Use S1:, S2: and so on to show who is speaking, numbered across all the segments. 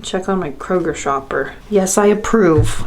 S1: Check on my Kroger shopper. Yes, I approve.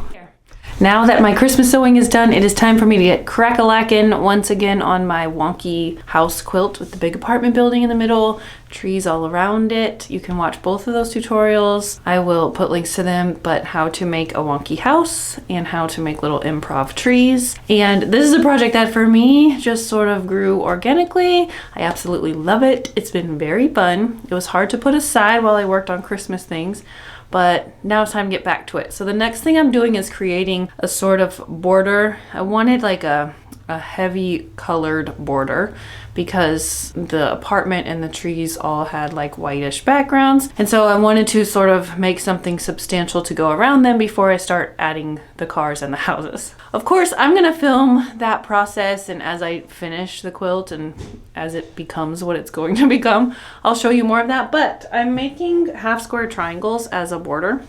S1: Now that my Christmas sewing is done, it is time for me to get crack-a-lackin' once again on my wonky house quilt with the big apartment building in the middle, trees all around it. You can watch both of those tutorials. I will put links to them, but how to make a wonky house and how to make little improv trees. And this is a project that for me just sort of grew organically. I absolutely love it. It's been very fun. It was hard to put aside while I worked on Christmas things, but now it's time to get back to it. So the next thing I'm doing is creating a sort of border. I wanted like a heavy colored border because the apartment and the trees all had like whitish backgrounds. And so I wanted to sort of make something substantial to go around them before I start adding the cars and the houses. Of course, I'm gonna film that process, and as I finish the quilt and as it becomes what it's going to become, I'll show you more of that. But I'm making half square triangles as a border.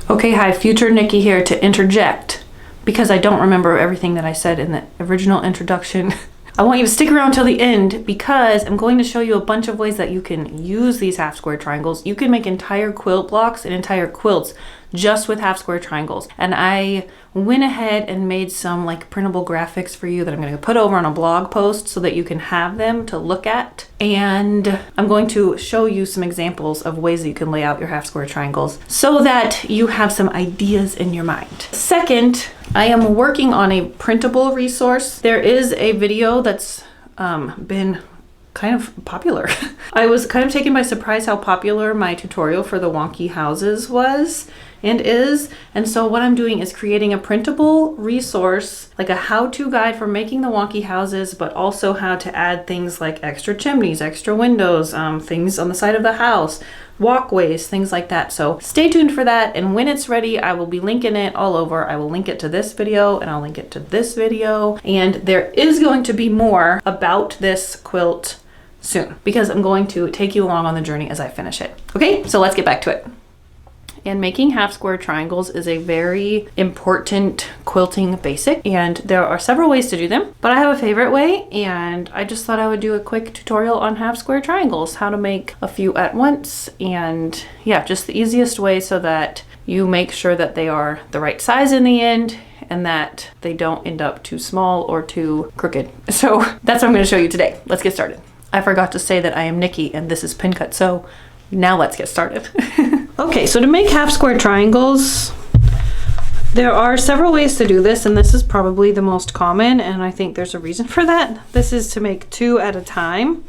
S1: Okay, hi, future Nikki here to interject, because I don't remember everything that I said in the original introduction. I want you to stick around till the end because I'm going to show you a bunch of ways that you can use these half square triangles. You can make entire quilt blocks and entire quilts just with half square triangles. And I went ahead and made some like printable graphics for you that I'm going to put over on a blog post so that you can have them to look at. And I'm going to show you some examples of ways that you can lay out your half square triangles so that you have some ideas in your mind. Second, I am working on a printable resource. There is a video that's been kind of popular. I was kind of taken by surprise how popular my tutorial for the wonky houses was and is. And so what I'm doing is creating a printable resource, like a how-to guide for making the wonky houses, but also how to add things like extra chimneys, extra windows, things on the side of the house, walkways, things like that. So stay tuned for that. And when it's ready, I will be linking it all over. I will link it to this video and I'll link it to this video. And there is going to be more about this quilt soon because I'm going to take you along on the journey as I finish it. Okay, so let's get back to it. And making half square triangles is a very important quilting basic, and there are several ways to do them, but I have a favorite way, and I just thought I would do a quick tutorial on half square triangles, how to make a few at once, and yeah, just the easiest way so that you make sure that they are the right size in the end and that they don't end up too small or too crooked. So that's what I'm going to show you today. Let's get started. I forgot to say that I am Nikki and this is Pin Cut, so now let's get started. Okay, so to make half square triangles, there are several ways to do this, and this is probably the most common, and I think there's a reason for that. This is to make 2 at a time,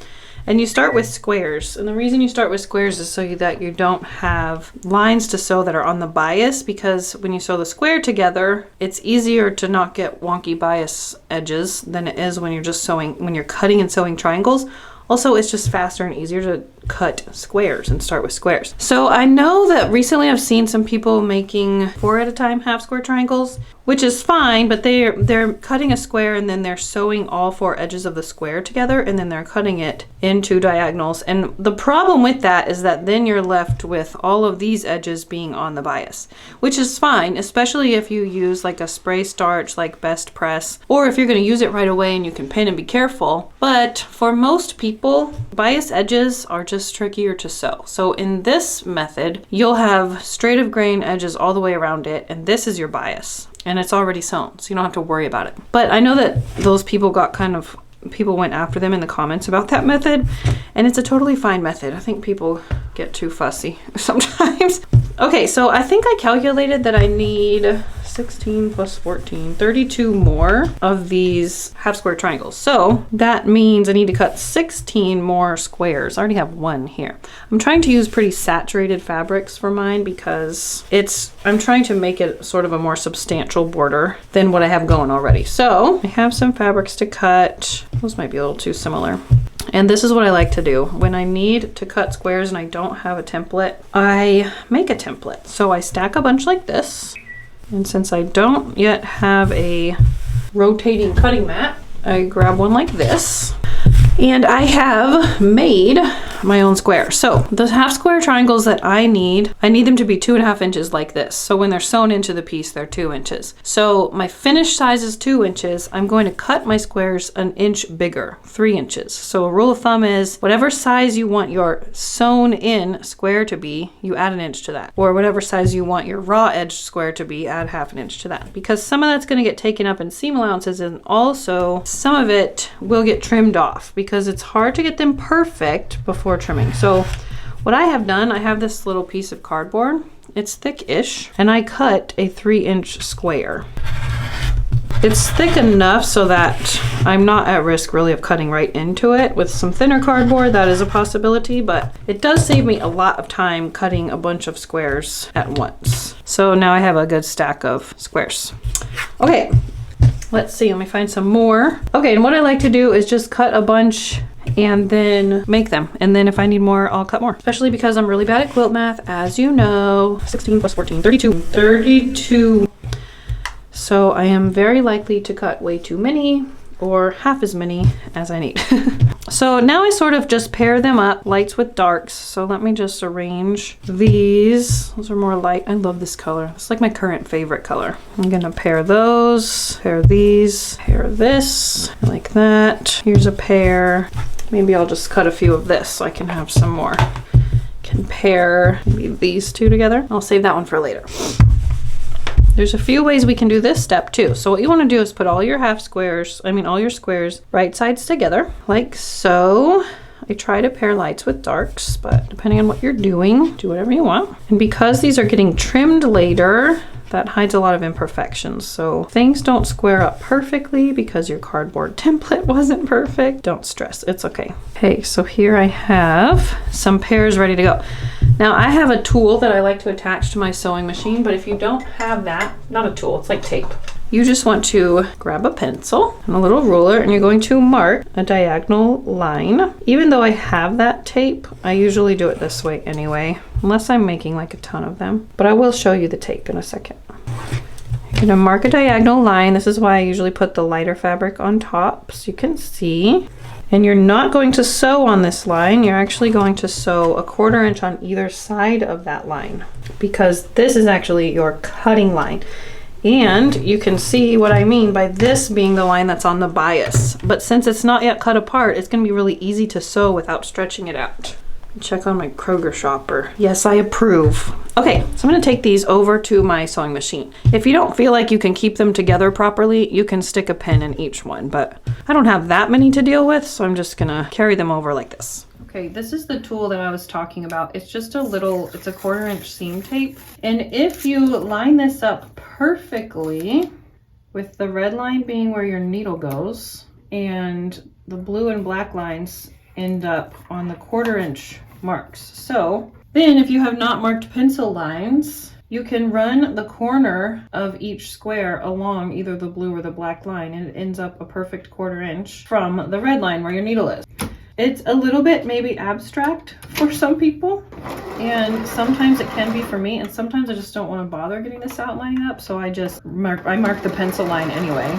S1: and you start with squares. And the reason you start with squares is so that you don't have lines to sew that are on the bias, because when you sew the square together, it's easier to not get wonky bias edges than it is when you're just sewing, when you're cutting and sewing triangles. Also, it's just faster and easier to cut squares and start with squares. So I know that recently I've seen some people making 4 at a time half square triangles, which is fine, but they're cutting a square and then they're sewing all 4 edges of the square together and then they're cutting it into diagonals. And the problem with that is that then you're left with all of these edges being on the bias, which is fine, especially if you use like a spray starch like Best Press, or if you're going to use it right away and you can pin and be careful. But for most people, bias edges are just trickier to sew. So in this method, you'll have straight of grain edges all the way around it, and this is your bias, and it's already sewn, so you don't have to worry about it. But I know that those people people went after them in the comments about that method, and it's a totally fine method. I think people get too fussy sometimes. Okay, so I think I calculated that I need 16 plus 14, 32 more of these half square triangles. So that means I need to cut 16 more squares. I already have 1 here. I'm trying to use pretty saturated fabrics for mine because I'm trying to make it sort of a more substantial border than what I have going already. So I have some fabrics to cut. Those might be a little too similar. And this is what I like to do. When I need to cut squares and I don't have a template, I make a template. So I stack a bunch like this. And since I don't yet have a rotating cutting mat, I grab one like this. And I have made my own square. So the half square triangles that I need them to be 2.5 inches like this. So when they're sewn into the piece, they're 2 inches. So my finished size is 2 inches. I'm going to cut my squares an inch bigger, 3 inches. So a rule of thumb is whatever size you want your sewn in square to be, you add an inch to that. Or whatever size you want your raw edge square to be, add 1/2 inch to that. Because some of that's going to get taken up in seam allowances, and also some of it will get trimmed off because it's hard to get them perfect before trimming. So what I have done, I have this little piece of cardboard. It's thick-ish, and I cut a 3-inch square. It's thick enough so that I'm not at risk really of cutting right into it. With some thinner cardboard, that is a possibility, but it does save me a lot of time cutting a bunch of squares at once. So now I have a good stack of squares. Okay, let's see, let me find some more. Okay, and what I like to do is just cut a bunch and then make them. And then if I need more, I'll cut more. Especially because I'm really bad at quilt math, as you know. 16 plus 14, 32. 32. So I am very likely to cut way too many or half as many as I need. So now I sort of just pair them up, lights with darks. So let me just arrange these. Those are more light. I love this color. It's like my current favorite color. I'm gonna pair those, pair these, pair this, like that. Here's a pair. Maybe I'll just cut a few of this so I can have some more. Can pair maybe these two together. I'll save that one for later. There's a few ways we can do this step too. So what you want to do is put all your all your squares right sides together, like so. I try to pair lights with darks, but depending on what you're doing, do whatever you want. And because these are getting trimmed later, that hides a lot of imperfections. So things don't square up perfectly because your cardboard template wasn't perfect. Don't stress, it's okay. Okay, so here I have some pairs ready to go. Now I have a tool that I like to attach to my sewing machine, but if you don't have that, not a tool, it's like tape. You just want to grab a pencil and a little ruler, and you're going to mark a diagonal line. Even though I have that tape, I usually do it this way anyway, unless I'm making like a ton of them. But I will show you the tape in a second. You're gonna mark a diagonal line. This is why I usually put the lighter fabric on top so you can see. And you're not going to sew on this line. You're actually going to sew a 1/4 inch on either side of that line, because this is actually your cutting line. And you can see what I mean by this being the line that's on the bias. But since it's not yet cut apart, it's gonna be really easy to sew without stretching it out. Check on my Kroger shopper. Yes, I approve. Okay, so I'm gonna take these over to my sewing machine. If you don't feel like you can keep them together properly, you can stick a pin in each one, but I don't have that many to deal with, so I'm just gonna carry them over like this. Okay, this is the tool that I was talking about. It's just it's a 1/4 inch seam tape. And if you line this up perfectly, with the red line being where your needle goes, and the blue and black lines end up on the 1/4 inch marks. So then if you have not marked pencil lines, you can run the corner of each square along either the blue or the black line, and it ends up a perfect 1/4 inch from the red line where your needle is. It's a little bit maybe abstract for some people, and sometimes it can be for me, and sometimes I just don't want to bother getting this out lining up, so I mark the pencil line anyway.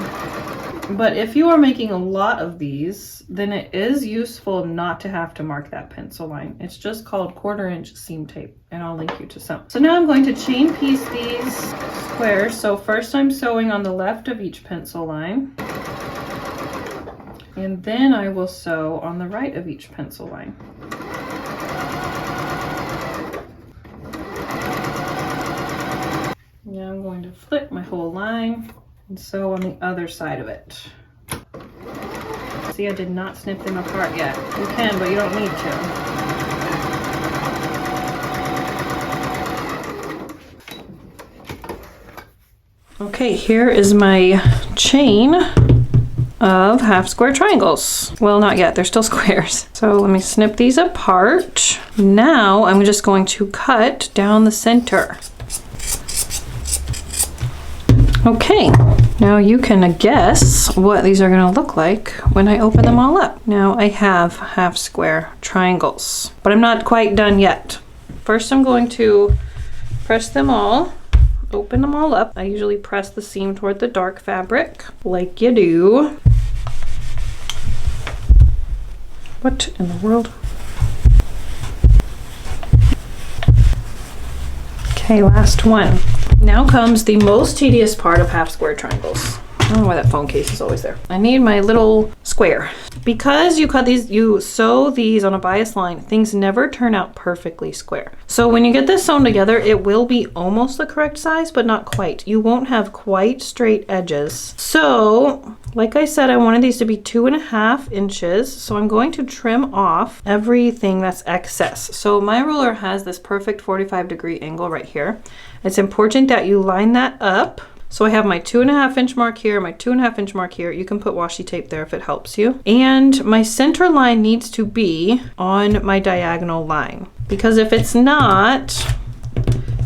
S1: But if you are making a lot of these, then it is useful not to have to mark that pencil line. It's just called 1/4 inch seam tape, and I'll link you to some. So now I'm going to chain piece these squares. So first I'm sewing on the left of each pencil line, and then I will sew on the right of each pencil line. Now I'm going to flip my whole line and sew on the other side of it. See, I did not snip them apart yet. You can, but you don't need to. Okay, here is my chain of half square triangles. Well, not yet, they're still squares. So let me snip these apart. Now I'm just going to cut down the center. Okay, now you can guess what these are gonna look like when I open them all up. Now I have half square triangles, but I'm not quite done yet. First I'm going to press them all, open them all up. I usually press the seam toward the dark fabric, like you do. What in the world? Okay, last one. Now comes the most tedious part of half square triangles. I don't know why that phone case is always there. I need my little square. Because you sew these on a bias line, things never turn out perfectly square. So when you get this sewn together, it will be almost the correct size, but not quite. You won't have quite straight edges. So, like I said, I wanted these to be 2.5 inches. So I'm going to trim off everything that's excess. So my ruler has this perfect 45-degree angle right here. It's important that you line that up. So I have my 2.5 inch mark here, my 2.5 inch mark here. You can put washi tape there if it helps you. And my center line needs to be on my diagonal line. Because if it's not,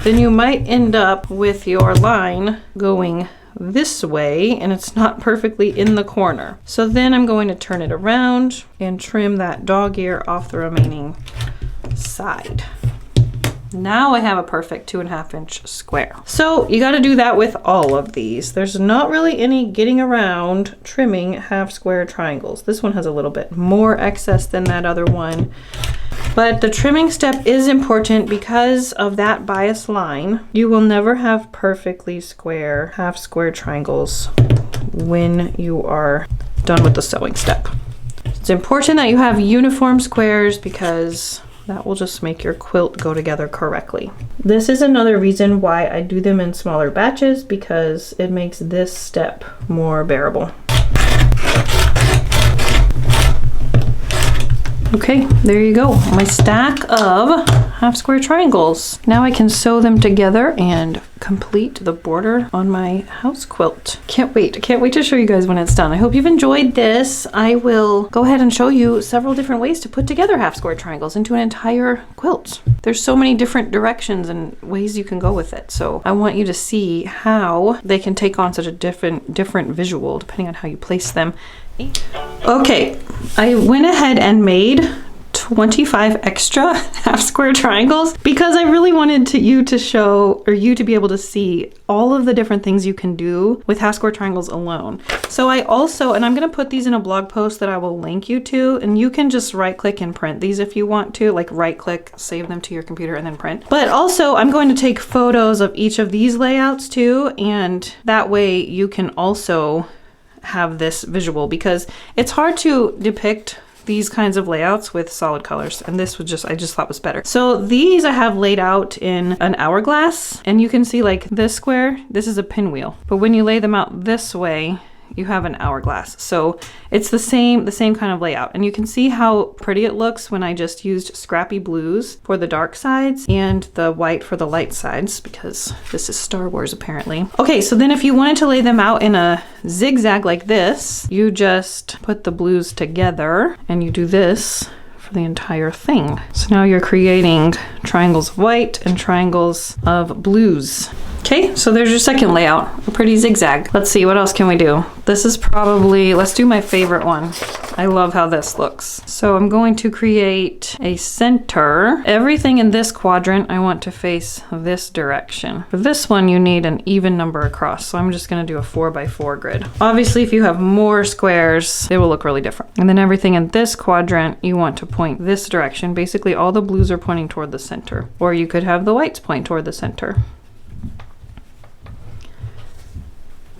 S1: then you might end up with your line going this way and it's not perfectly in the corner. So then I'm going to turn it around and trim that dog ear off the remaining side. Now I have a perfect 2.5 inch square. So you got to do that with all of these. There's not really any getting around trimming half square triangles. This one has a little bit more excess than that other one. But the trimming step is important because of that bias line. You will never have perfectly square half square triangles when you are done with the sewing step. It's important that you have uniform squares because that will just make your quilt go together correctly. This is another reason why I do them in smaller batches because it makes this step more bearable. Okay, there you go. My stack of half square triangles. Now I can sew them together and complete the border on my house quilt. Can't wait to show you guys when it's done. I hope you've enjoyed this. I will go ahead and show you several different ways to put together half square triangles into an entire quilt. There's so many different directions and ways you can go with it. So I want you to see how they can take on such a different visual depending on how you place them. Okay, I went ahead and made 25 extra half square triangles because I really wanted you to be able to see all of the different things you can do with half square triangles alone. So I also, and I'm going to put these in a blog post that I will link you to, and you can just right click and print these if you want to, like right click, save them to your computer and then print. But also I'm going to take photos of each of these layouts too, and that way you can also have this visual because it's hard to depict these kinds of layouts with solid colors, and this was I just thought was better. So these I have laid out in an hourglass, and you can see like this square, this is a pinwheel, but when you lay them out this way, you have an hourglass. So it's the same kind of layout, and you can see how pretty it looks when I just used scrappy blues for the dark sides and the white for the light sides because this is Star Wars apparently. Okay, so then if you wanted to lay them out in a zigzag like this, you just put the blues together and you do this for the entire thing. So now you're creating triangles of white and triangles of blues. Okay, so there's your second layout, a pretty zigzag. Let's see, what else can we do? This is probably, let's do my favorite one. I love how this looks. So I'm going to create a center. Everything in this quadrant, I want to face this direction. For this one, you need an even number across. So I'm just gonna do a 4x4 grid. Obviously, if you have more squares, it will look really different. And then everything in this quadrant, you want to point this direction. Basically, all the blues are pointing toward the center. Or you could have the whites point toward the center.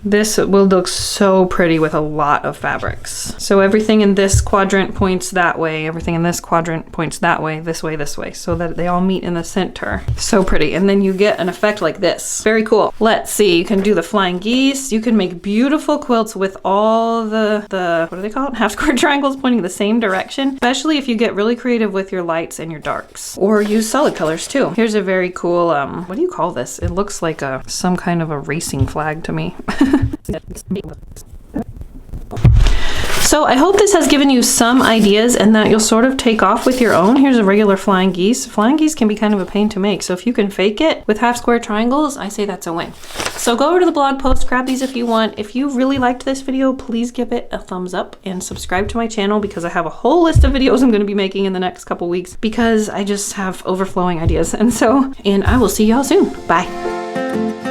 S1: This will look so pretty with a lot of fabrics. So everything in this quadrant points that way, everything in this quadrant points that way, this way, so that they all meet in the center. So pretty. And then you get an effect like this. Very cool. Let's see, you can do the flying geese. You can make beautiful quilts with all the what do they call it? Half square triangles pointing the same direction, especially if you get really creative with your lights and your darks. Or use solid colors too. Here's a very cool, what do you call this? It looks like some kind of a racing flag to me. So I hope this has given you some ideas and that you'll sort of take off with your own. Here's a regular flying geese. Flying geese can be kind of a pain to make, so if you can fake it with half square triangles, I say that's a win. So go over to the blog post, grab these if you want. If you really liked this video, please give it a thumbs up and subscribe to my channel because I have a whole list of videos I'm going to be making in the next couple weeks because I just have overflowing ideas. And I will see y'all soon. Bye.